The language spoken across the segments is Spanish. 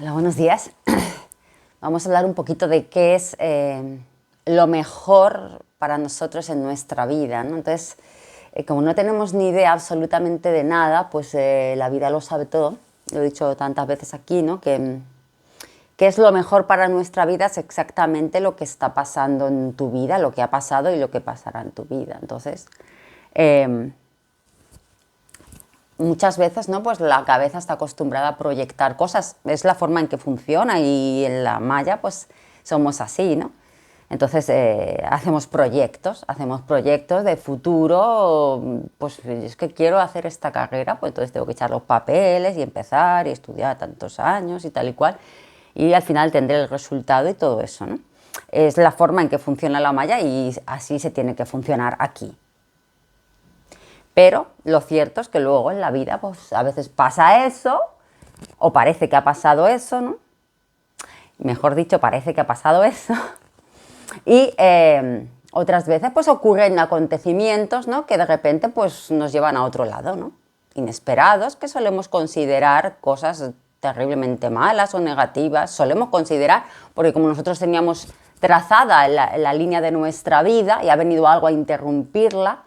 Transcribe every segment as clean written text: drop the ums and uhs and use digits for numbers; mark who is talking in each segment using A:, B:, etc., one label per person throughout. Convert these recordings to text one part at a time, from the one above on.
A: Hola, buenos días. Vamos a hablar un poquito de qué es lo mejor para nosotros en nuestra vida, ¿no? Entonces, como no tenemos ni idea absolutamente de nada, pues la vida lo sabe todo. Lo he dicho tantas veces aquí, ¿no? Que qué es lo mejor para nuestra vida es exactamente lo que está pasando en tu vida, lo que ha pasado y lo que pasará en tu vida. Entonces, eh, muchas veces, ¿no? Pues la cabeza está acostumbrada a proyectar cosas, es la forma en que funciona y en la malla pues somos así, ¿no? Entonces hacemos proyectos de futuro, pues es que quiero hacer esta carrera, pues entonces tengo que echar los papeles y empezar y estudiar tantos años y tal y cual, y al final tendré el resultado y todo eso, ¿no? Es la forma en que funciona la malla y así se tiene que funcionar aquí. Pero lo cierto es que luego en la vida pues a veces pasa eso, o parece que ha pasado eso, ¿no? Mejor dicho, parece que ha pasado eso. Y otras veces pues ocurren acontecimientos, ¿no? Que de repente pues nos llevan a otro lado, ¿no? Inesperados, que solemos considerar cosas terriblemente malas o negativas. Solemos considerar, porque como nosotros teníamos trazada la línea de nuestra vida y ha venido algo a interrumpirla,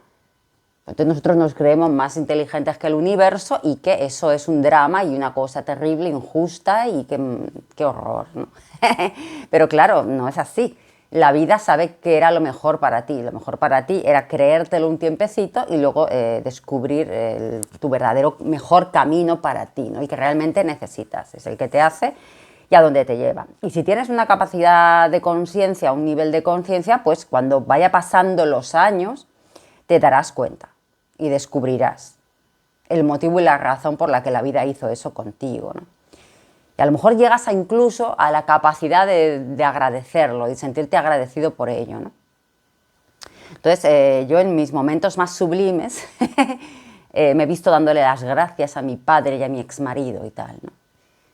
A: entonces nosotros nos creemos más inteligentes que el universo y que eso es un drama y una cosa terrible, injusta y qué horror, ¿no? Pero claro, no es así. La vida sabe que era lo mejor para ti. Lo mejor para ti era creértelo un tiempecito y luego descubrir tu verdadero mejor camino para ti, ¿no? Y que realmente necesitas. Es el que te hace y a dónde te lleva. Y si tienes una capacidad de conciencia, un nivel de conciencia, pues cuando vaya pasando los años, te darás cuenta y descubrirás el motivo y la razón por la que la vida hizo eso contigo, ¿no? Y a lo mejor llegas incluso a la capacidad de agradecerlo y sentirte agradecido por ello, ¿no? Entonces, yo en mis momentos más sublimes me he visto dándole las gracias a mi padre y a mi exmarido y tal, ¿no?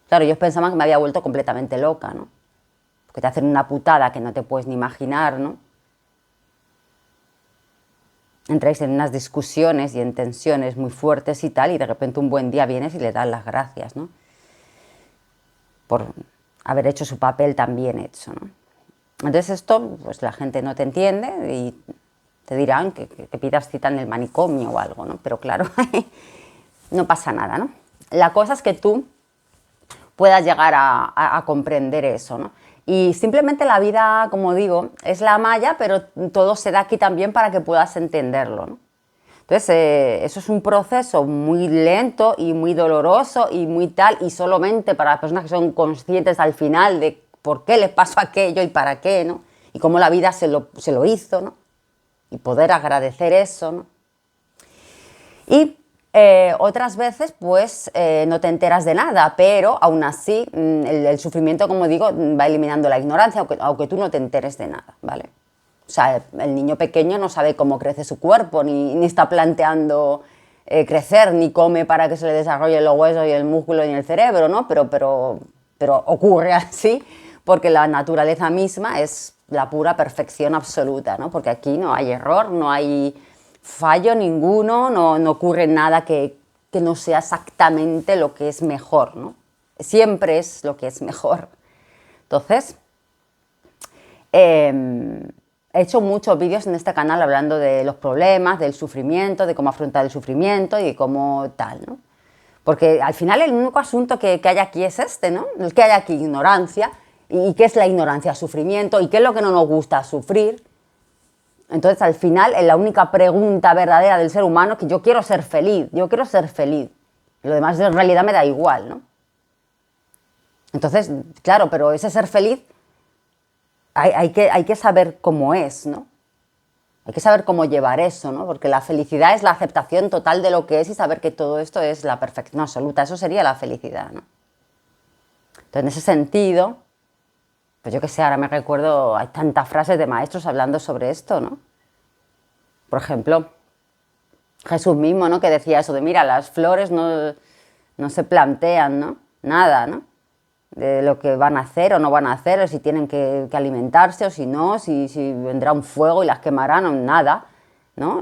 A: Claro, ellos pensaban que me había vuelto completamente loca, ¿no? Porque te hacen una putada que no te puedes ni imaginar, ¿no? Entráis en unas discusiones y en tensiones muy fuertes y tal, y de repente un buen día vienes y le das las gracias, ¿no? Por haber hecho su papel tan bien hecho, ¿no? Entonces esto, pues la gente no te entiende y te dirán que pidas cita en el manicomio o algo, ¿no? Pero claro, no pasa nada, ¿no? La cosa es que tú puedas llegar a comprender eso, ¿no? Y simplemente la vida, como digo, es la malla, pero todo se da aquí también para que puedas entenderlo, ¿no? Entonces, eso es un proceso muy lento y muy doloroso y muy tal, y solamente para las personas que son conscientes al final de por qué les pasó aquello y para qué, ¿no? Y cómo la vida se lo hizo, ¿no? Y poder agradecer eso, ¿no? Y otras veces, pues, no te enteras de nada, pero aún así, el sufrimiento, como digo, va eliminando la ignorancia, aunque tú no te enteres de nada, ¿vale? O sea, el niño pequeño no sabe cómo crece su cuerpo, ni está planteando crecer, ni come para que se le desarrollen los huesos y el músculo y el cerebro, ¿no? Pero ocurre así porque la naturaleza misma es la pura perfección absoluta, ¿no? Porque aquí no hay error, no hay fallo ninguno, no ocurre nada que no sea exactamente lo que es mejor, ¿no? Siempre es lo que es mejor. Entonces, he hecho muchos vídeos en este canal hablando de los problemas, del sufrimiento, de cómo afrontar el sufrimiento y de cómo tal, ¿no? Porque al final el único asunto que hay aquí es este, ¿no? El que hay aquí ignorancia. ¿Y qué es la ignorancia? Sufrimiento. ¿Y qué es lo que no nos gusta? Sufrir. Entonces, al final, la única pregunta verdadera del ser humano es que yo quiero ser feliz, yo quiero ser feliz. Lo demás en realidad me da igual, ¿no? Entonces, claro, pero ese ser feliz hay que saber cómo es, ¿no? Hay que saber cómo llevar eso, ¿no? Porque la felicidad es la aceptación total de lo que es y saber que todo esto es la perfección absoluta. Eso sería la felicidad, ¿no? Entonces, en ese sentido, pues yo qué sé, ahora me recuerdo, hay tantas frases de maestros hablando sobre esto, ¿no? Por ejemplo, Jesús mismo, ¿no? Que decía eso de, mira, las flores no se plantean, ¿no? Nada, ¿no? De lo que van a hacer o no van a hacer, o si tienen que alimentarse o si no, si vendrá un fuego y las quemarán o nada, ¿no?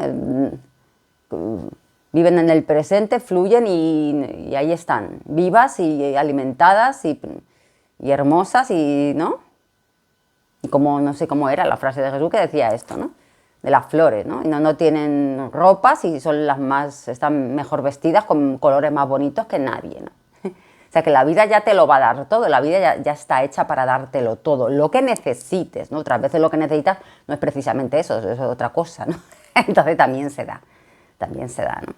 A: Viven en el presente, fluyen y ahí están, vivas y alimentadas y y hermosas y, ¿no? Y como, no sé cómo era la frase de Jesús que decía esto, ¿no? De las flores, ¿no? Y no tienen ropas y son las más, están mejor vestidas con colores más bonitos que nadie, ¿no? O sea que la vida ya te lo va a dar todo, la vida ya está hecha para dártelo todo, lo que necesites, ¿no? Otras veces lo que necesitas no es precisamente eso, es otra cosa, ¿no? Entonces también se da, ¿no?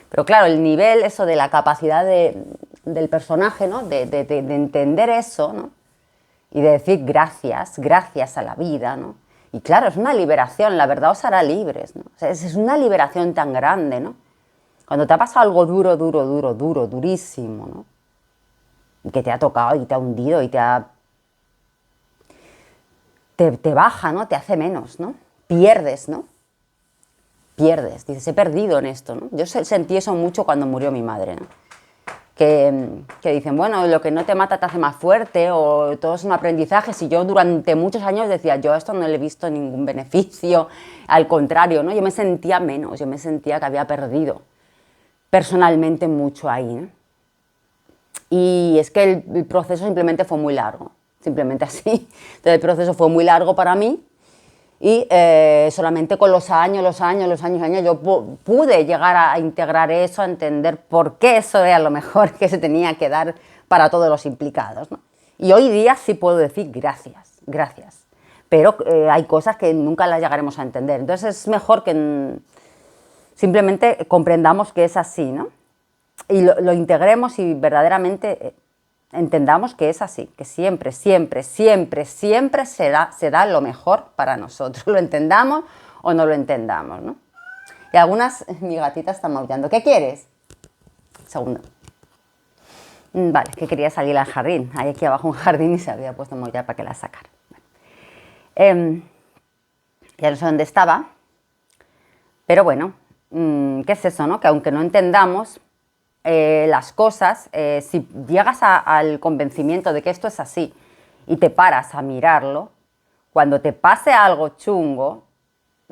A: Pero claro, el nivel, eso de la capacidad del personaje, ¿no? De entender eso, ¿no? Y de decir gracias a la vida, ¿no? Y claro, es una liberación, la verdad os hará libres, ¿no? O sea, es una liberación tan grande, ¿no? Cuando te ha pasado algo durísimo, ¿no? Y que te ha tocado y te ha hundido y te baja, ¿no? Te hace menos, ¿no? Pierdes, ¿no? Pierdes, dices, he perdido en esto, ¿no? Yo sentí eso mucho cuando murió mi madre, ¿no? Que dicen, bueno, lo que no te mata te hace más fuerte o todo es un aprendizaje. Si yo durante muchos años decía, yo a esto no le he visto ningún beneficio, al contrario, ¿no? Yo me sentía menos, yo me sentía que había perdido personalmente mucho ahí, ¿no? Y es que el proceso simplemente fue muy largo, simplemente así. Entonces el proceso fue muy largo para mí y solamente con los años yo pude llegar a integrar eso, a entender por qué eso era lo mejor que se tenía que dar para todos los implicados, ¿no? Y hoy día sí puedo decir gracias. Pero hay cosas que nunca las llegaremos a entender. Entonces es mejor que simplemente comprendamos que es así, ¿no? Y lo integremos y verdaderamente entendamos que es así, que siempre será lo mejor para nosotros, lo entendamos o no lo entendamos, ¿no? Y algunas, mi gatita está maullando. ¿Qué quieres? Segundo. Vale, que quería salir al jardín. Hay aquí abajo un jardín y se había puesto a maullar para que la sacara. Ya no sé dónde estaba, pero bueno, ¿qué es eso, no? Que aunque no entendamos las cosas, si llegas al convencimiento de que esto es así y te paras a mirarlo, cuando te pase algo chungo,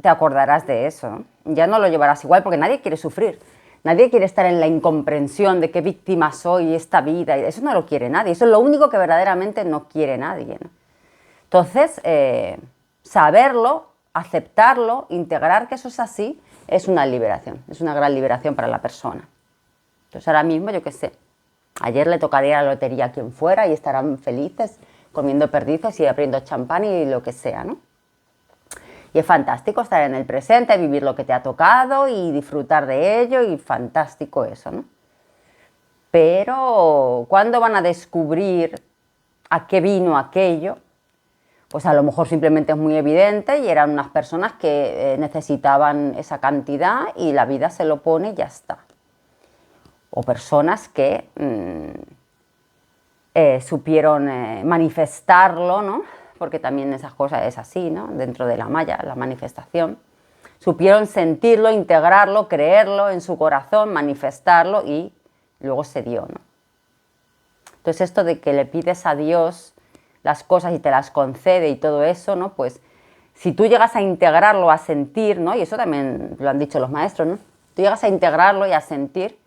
A: te acordarás de eso, ¿no? Ya no lo llevarás igual porque nadie quiere sufrir, nadie quiere estar en la incomprensión de qué víctima soy esta vida, eso no lo quiere nadie, eso es lo único que verdaderamente no quiere nadie, ¿no? Entonces, saberlo, aceptarlo, integrar que eso es así, es una liberación, es una gran liberación para la persona. Entonces ahora mismo, yo qué sé, ayer le tocaría la lotería a quien fuera y estarán felices comiendo perdices y abriendo champán y lo que sea, ¿no? Y es fantástico estar en el presente, vivir lo que te ha tocado y disfrutar de ello y fantástico eso, ¿no? Pero, ¿cuándo van a descubrir a qué vino aquello? Pues a lo mejor simplemente es muy evidente y eran unas personas que necesitaban esa cantidad y la vida se lo pone y ya está. O personas que supieron manifestarlo, ¿no? Porque también esas cosas es así, ¿no? Dentro de la malla, la manifestación. Supieron sentirlo, integrarlo, creerlo en su corazón, manifestarlo y luego se dio, ¿no? Entonces esto de que le pides a Dios las cosas y te las concede y todo eso, ¿no? Pues si tú llegas a integrarlo, a sentir, ¿no? Y eso también lo han dicho los maestros, ¿no? Tú llegas a integrarlo y a sentir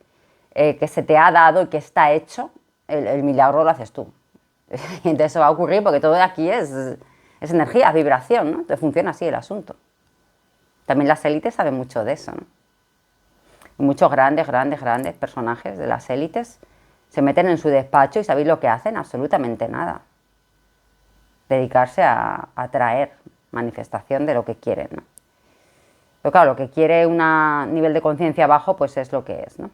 A: que se te ha dado y que está hecho, el milagro lo haces tú. Y entonces eso va a ocurrir porque todo de aquí es energía, vibración, ¿no? Entonces funciona así el asunto. También las élites saben mucho de eso, ¿no? Y muchos grandes personajes de las élites se meten en su despacho y ¿sabéis lo que hacen? Absolutamente nada. Dedicarse a traer manifestación de lo que quieren, ¿no? Pero claro, lo que quiere un nivel de conciencia bajo, pues es lo que es, ¿no?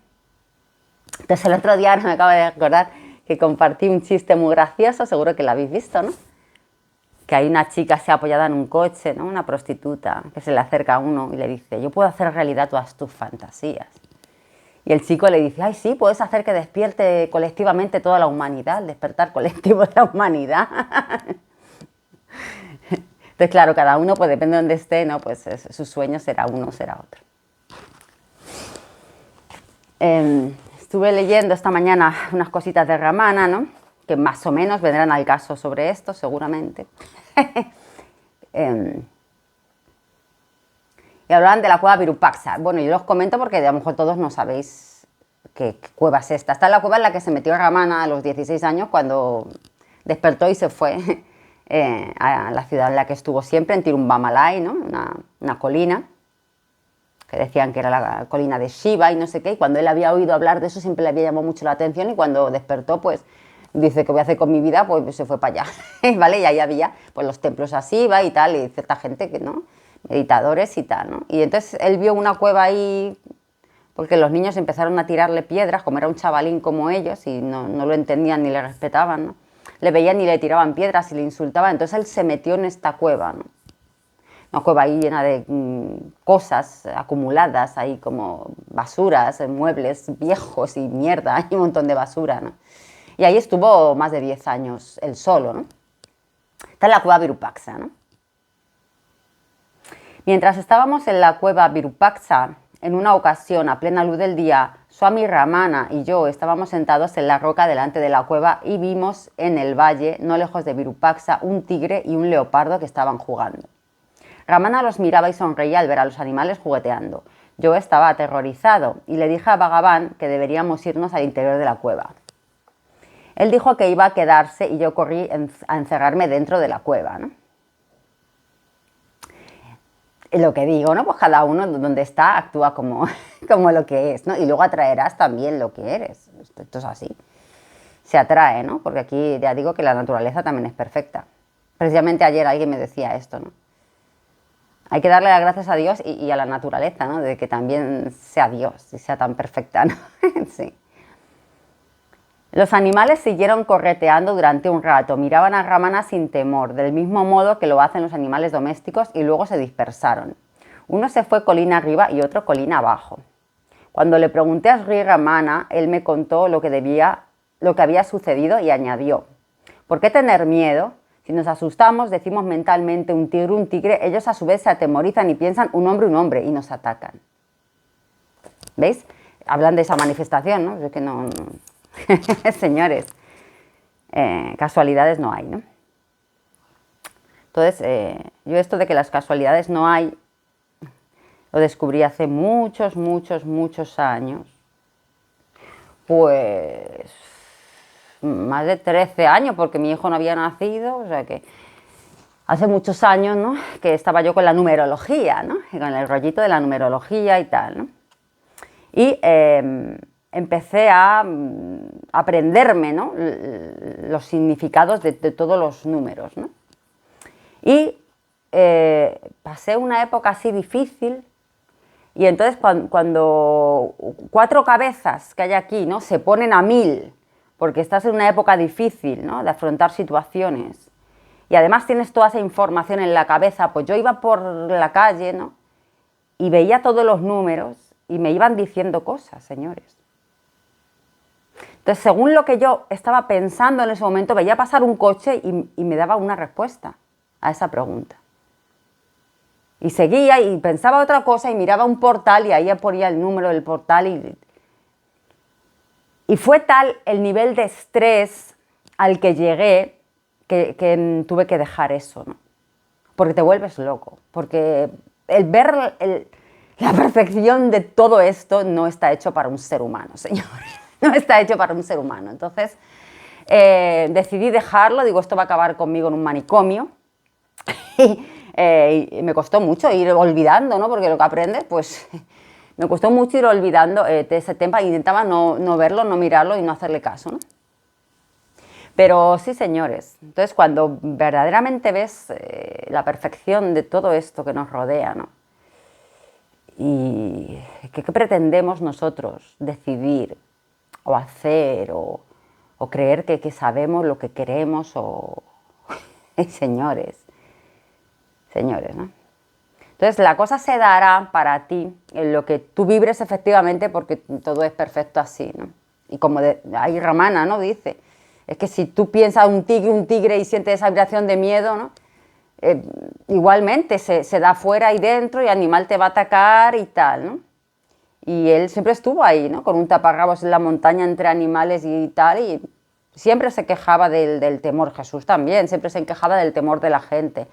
A: Entonces el otro día me acabo de acordar que compartí un chiste muy gracioso, seguro que lo habéis visto, ¿no? Que hay una chica así apoyada en un coche, ¿no? Una prostituta, que se le acerca a uno y le dice, yo puedo hacer realidad todas tus fantasías. Y el chico le dice, ay, sí, puedes hacer que despierte colectivamente toda la humanidad, el despertar colectivo de la humanidad. Entonces, claro, cada uno, pues depende de donde esté, ¿no? Pues su sueño será uno o será otro. Estuve leyendo esta mañana unas cositas de Ramana, ¿no? Que más o menos vendrán al caso sobre esto, seguramente. Y hablaban de la cueva Virupaksha. Bueno, yo los comento porque a lo mejor todos no sabéis qué cueva es esta. Esta es la cueva en la que se metió Ramana a los 16 años cuando Despertó y se fue a la ciudad en la que estuvo siempre, en Tirumbamalai, ¿no? Una colina, que decían que era la colina de Shiva y no sé qué, y cuando él había oído hablar de eso siempre le había llamado mucho la atención, y cuando despertó, pues dice, ¿qué voy a hacer con mi vida? Pues se fue para allá, ¿vale? Y ahí había pues los templos a Shiva y tal, y cierta gente que, ¿no? Meditadores y tal, ¿no? Y entonces él vio una cueva ahí, porque los niños empezaron a tirarle piedras, como era un chavalín como ellos, y no lo entendían ni le respetaban, ¿no? Le veían y le tiraban piedras y le insultaban, entonces él se metió en esta cueva, ¿no? Una cueva ahí llena de cosas acumuladas, ahí como basuras, muebles viejos y mierda, hay un montón de basura, ¿no? Y ahí estuvo más de 10 años él solo, ¿no? Está en la cueva Virupaksha, ¿no? Mientras estábamos en la cueva Virupaksha, en una ocasión, a plena luz del día, Swami Ramana y yo estábamos sentados en la roca delante de la cueva y vimos en el valle, no lejos de Virupaksha, un tigre y un leopardo que estaban jugando. Ramana los miraba y sonreía al ver a los animales jugueteando. Yo estaba aterrorizado y le dije a Bhagavan que deberíamos irnos al interior de la cueva. Él dijo que iba a quedarse y yo corrí a encerrarme dentro de la cueva, ¿no? Lo que digo, ¿no? Pues cada uno donde está actúa como lo que es, ¿no? Y luego atraerás también lo que eres. Esto es así. Se atrae, ¿no? Porque aquí ya digo que la naturaleza también es perfecta. Precisamente ayer alguien me decía esto, ¿no? Hay que darle las gracias a Dios y a la naturaleza, ¿no? De que también sea Dios y sea tan perfecta, ¿no? Sí. Los animales siguieron correteando durante un rato, miraban a Ramana sin temor, del mismo modo que lo hacen los animales domésticos, y luego se dispersaron. Uno se fue colina arriba y otro colina abajo. Cuando le pregunté a Sri Ramana, él me contó lo que había sucedido y añadió: ¿por qué tener miedo? Si nos asustamos, decimos mentalmente un tigre, ellos a su vez se atemorizan y piensan un hombre, y nos atacan. ¿Veis? Hablan de esa manifestación, ¿no? Es que no. Señores, casualidades no hay, ¿no? Entonces, yo esto de que las casualidades no hay, lo descubrí hace muchos años. Pues más de 13 años, porque mi hijo no había nacido, o sea que hace muchos años, ¿no? Que estaba yo con la numerología, ¿no? Con el rollito de la numerología y tal, ¿no? Y empecé a aprenderme, ¿no? Los significados de todos los números, ¿no? Y pasé una época así difícil, y entonces cuando 4 cabezas que hay aquí, ¿no? Se ponen a 1000, porque estás en una época difícil, ¿no? De afrontar situaciones, y además tienes toda esa información en la cabeza, pues yo iba por la calle, ¿no? Y veía todos los números y me iban diciendo cosas, señores. Entonces, según lo que yo estaba pensando en ese momento, veía pasar un coche y me daba una respuesta a esa pregunta. Y seguía y pensaba otra cosa y miraba un portal y ahí ponía el número del portal. Y fue tal el nivel de estrés al que llegué que tuve que dejar eso, ¿no? Porque te vuelves loco. Porque el ver la perfección de todo esto no está hecho para un ser humano, señores. No está hecho para un ser humano. Entonces, decidí dejarlo. Digo, esto va a acabar conmigo en un manicomio. Y me costó mucho ir olvidando, ¿no? Porque lo que aprendes, pues me costó mucho ir olvidando ese tema. Intentaba no verlo, no mirarlo y no hacerle caso, ¿no? Pero sí, señores, entonces cuando verdaderamente ves la perfección de todo esto que nos rodea, ¿no? Y ¿qué pretendemos nosotros decidir o hacer o creer que sabemos lo que queremos o... señores, ¿no? Entonces la cosa se dará para ti en lo que tú vibres efectivamente, porque todo es perfecto así, ¿no? Y como ahí Ramana, ¿no? Dice, es que si tú piensas un tigre y sientes esa vibración de miedo, ¿no? Igualmente se da fuera y dentro y el animal te va a atacar y tal, ¿no? Y él siempre estuvo ahí, ¿no? Con un taparrabos en la montaña entre animales y tal, y siempre se quejaba del temor. Jesús también, siempre se quejaba del temor de la gente.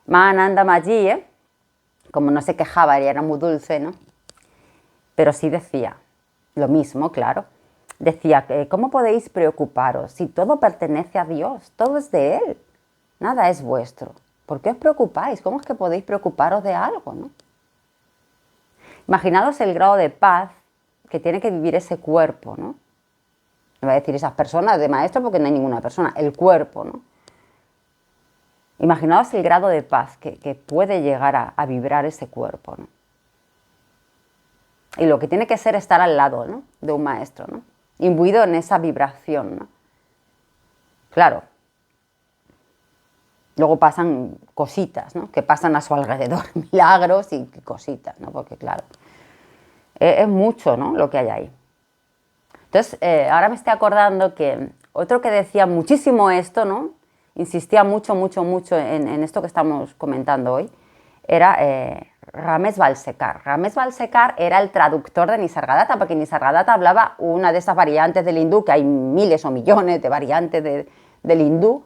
A: Mahananda Maji, como no se quejaba, ella era muy dulce, ¿no? Pero sí decía lo mismo, claro. decía, ¿cómo podéis preocuparos si todo pertenece a Dios? Todo es de Él, nada es vuestro. ¿Por qué os preocupáis? ¿Cómo es que podéis preocuparos de algo, no? Imaginaos el grado de paz que tiene que vivir ese cuerpo, ¿no? No voy a decir esas personas de maestro porque no hay ninguna persona, el cuerpo, ¿no? Imaginaos el grado de paz que puede llegar a vibrar ese cuerpo, ¿no? Y lo que tiene que ser estar al lado, ¿no?, de un maestro, ¿no?, imbuido en esa vibración, ¿no? Claro. Luego pasan cositas, ¿no?, que pasan a su alrededor, milagros y cositas, ¿no?, porque claro, es mucho, ¿no?, lo que hay ahí. Entonces, ahora me estoy acordando que otro que decía muchísimo esto, ¿no?, insistía mucho en esto que estamos comentando hoy, era Ramesh Balsekar. Ramesh Balsekar era el traductor de Nisargadatta, porque Nisargadatta hablaba una de esas variantes del hindú, que hay miles o millones de variantes del hindú,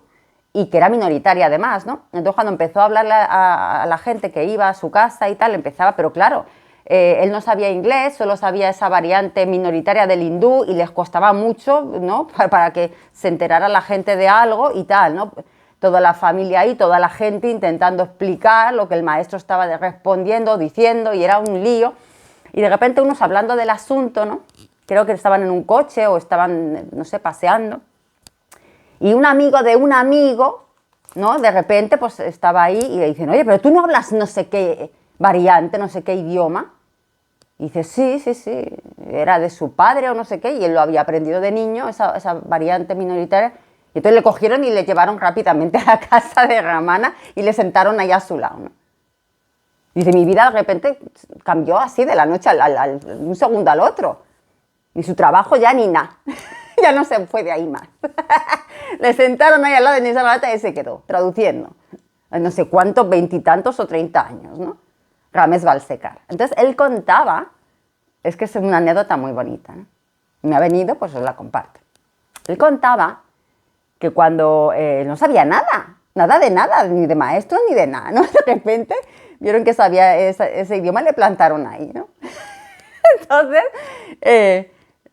A: y que era minoritaria además, ¿no? Entonces cuando empezó a hablarle a la gente que iba a su casa y tal, empezaba, pero claro, él no sabía inglés, solo sabía esa variante minoritaria del hindú y les costaba mucho, ¿no?, para que se enterara la gente de algo y tal, ¿no? Toda la familia ahí, toda la gente intentando explicar lo que el maestro estaba respondiendo, diciendo, y era un lío. Y de repente unos hablando del asunto, ¿no?, creo que estaban en un coche o estaban, no sé, paseando, y un amigo de un amigo, ¿no?, de repente pues estaba ahí y le dicen, oye, pero tú no hablas no sé qué variante, no sé qué idioma. Y dice, sí, era de su padre o no sé qué, y él lo había aprendido de niño, esa variante minoritaria. Y entonces le cogieron y le llevaron rápidamente a la casa de Ramana y le sentaron ahí a su lado, ¿no? Dice, mi vida de repente cambió así de la noche un segundo al otro. Ni su trabajo ya ni nada. Ya no se fue de ahí más. Le sentaron ahí al lado de Nisargadatta y se quedó traduciendo. No sé cuántos, 20 y tantos o 30 años, ¿no? Ramesh Balsekar. Entonces él contaba, es que es una anécdota muy bonita, ¿no? Me ha venido, pues os la comparto. Él contaba que cuando no sabía nada de nada, ni de maestros ni de nada, ¿no? De repente vieron que sabía ese idioma y le plantaron ahí, ¿no? Entonces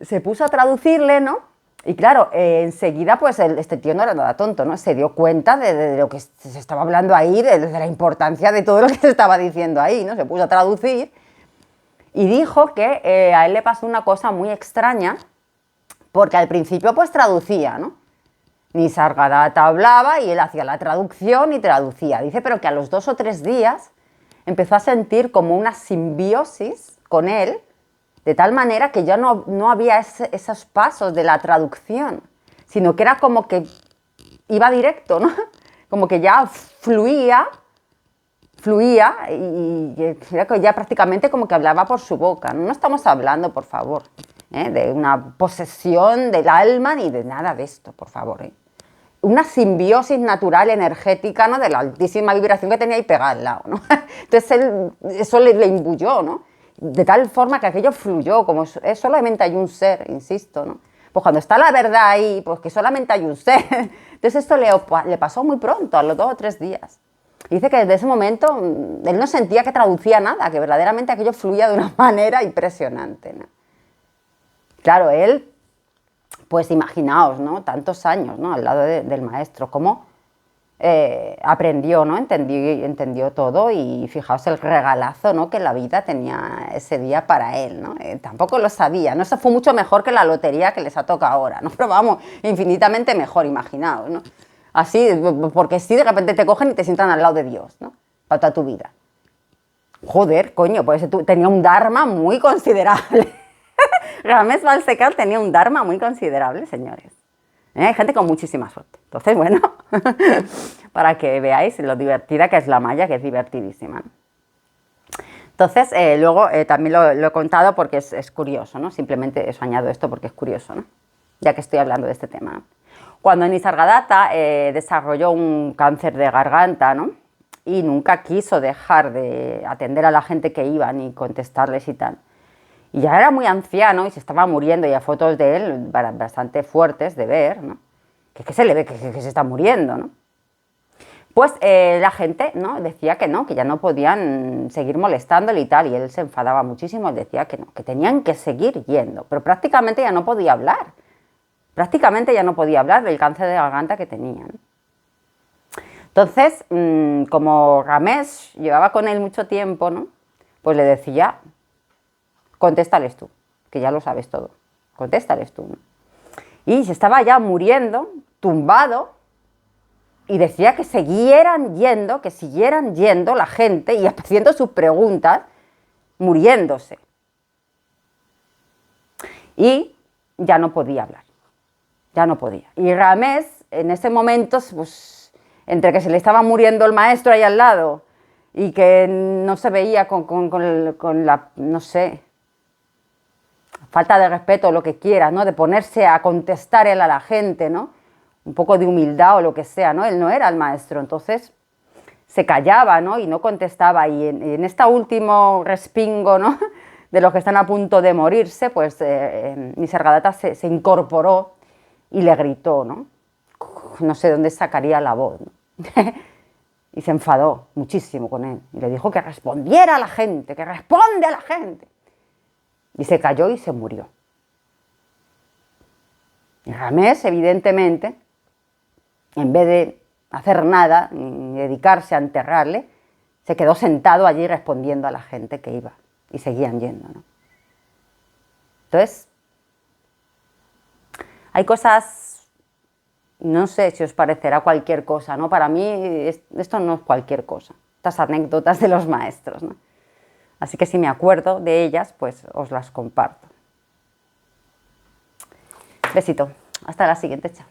A: se puso a traducirle, ¿no? Y claro, enseguida pues este tío no era nada tonto, ¿no? Se dio cuenta de lo que se estaba hablando ahí, de la importancia de todo lo que se estaba diciendo ahí, ¿no? Se puso a traducir y dijo que a él le pasó una cosa muy extraña, porque al principio pues traducía, ¿no? Nisargadatta hablaba y él hacía la traducción y traducía. Dice, pero que a los 2 o 3 días empezó a sentir como una simbiosis con él, de tal manera que ya no había esos pasos de la traducción, sino que era como que iba directo, ¿no? Como que ya fluía y era que ya prácticamente como que hablaba por su boca. No estamos hablando, por favor, de una posesión del alma ni de nada de esto, por favor. Una simbiosis natural, energética, ¿no?, de la altísima vibración que tenía ahí pegada al lado, ¿no? Entonces eso le imbuyó, ¿no? De tal forma que aquello fluyó, como solamente hay un ser, insisto, ¿no? Pues cuando está la verdad ahí, pues que solamente hay un ser. Entonces esto le pasó muy pronto, a los 2 o 3 días. Y dice que desde ese momento él no sentía que traducía nada, que verdaderamente aquello fluía de una manera impresionante, ¿no? Claro, él, pues imaginaos, ¿no?, tantos años, ¿no?, al lado del maestro, cómo aprendió, ¿no?, entendió todo, y fijaos el regalazo, ¿no?, que la vida tenía ese día para él, ¿no? Tampoco lo sabía, ¿no? Eso fue mucho mejor que la lotería que les ha tocado ahora, ¿no? Pero vamos, infinitamente mejor, imaginaos, ¿no? Así, porque sí, de repente te cogen y te sientan al lado de Dios, ¿no?, para toda tu vida. Joder, coño, pues tenía un dharma muy considerable. Ramesh Balsekar tenía un dharma muy considerable, señores. Hay gente con muchísima suerte. Entonces, bueno, para que veáis lo divertida que es la maya, que es divertidísima, ¿no? Entonces, luego también lo he contado porque es curioso, ¿no? Simplemente os añado esto porque es curioso, ¿no?, ya que estoy hablando de este tema, ¿no? Cuando Nisargadatta desarrolló un cáncer de garganta, ¿no?, y nunca quiso dejar de atender a la gente que iba ni contestarles y tal. Y ya era muy anciano y se estaba muriendo, y hay fotos de él bastante fuertes de ver, ¿no?, que se le ve que se está muriendo, ¿no? Pues la gente, ¿no?, decía que no, que ya no podían seguir molestándole y tal, y él se enfadaba muchísimo, él decía que no, que tenían que seguir yendo, pero prácticamente ya no podía hablar, prácticamente ya no podía hablar del cáncer de garganta que tenía, ¿no? Entonces, como Ramés llevaba con él mucho tiempo, ¿no?, pues le decía, contéstales tú, que ya lo sabes todo, contéstales tú, ¿no? Y se estaba ya muriendo, tumbado, y decía que siguieran yendo la gente y haciendo sus preguntas, muriéndose. Y ya no podía hablar, ya no podía. Y Ramés, en ese momento, pues, entre que se le estaba muriendo el maestro ahí al lado y que no se veía con la, no sé, falta de respeto o lo que quieras, ¿no?, de ponerse a contestar él a la gente, ¿no?, un poco de humildad o lo que sea, ¿no?, él no era el maestro, entonces se callaba, ¿no?, y no contestaba, y en este último respingo, ¿no?, de los que están a punto de morirse, pues Nisargadatta se incorporó y le gritó, ¿no?, no sé dónde sacaría la voz, ¿no? Y se enfadó muchísimo con él, y le dijo que respondiera a la gente, que responde a la gente. Y se cayó y se murió. Y Ramés, evidentemente, en vez de hacer nada, ni dedicarse a enterrarle, se quedó sentado allí respondiendo a la gente que iba, y seguían yendo, ¿no? Entonces, hay cosas, no sé si os parecerá cualquier cosa, ¿no? Para mí esto no es cualquier cosa, estas anécdotas de los maestros, ¿no? Así que si me acuerdo de ellas, pues os las comparto. Besito, hasta la siguiente, chao.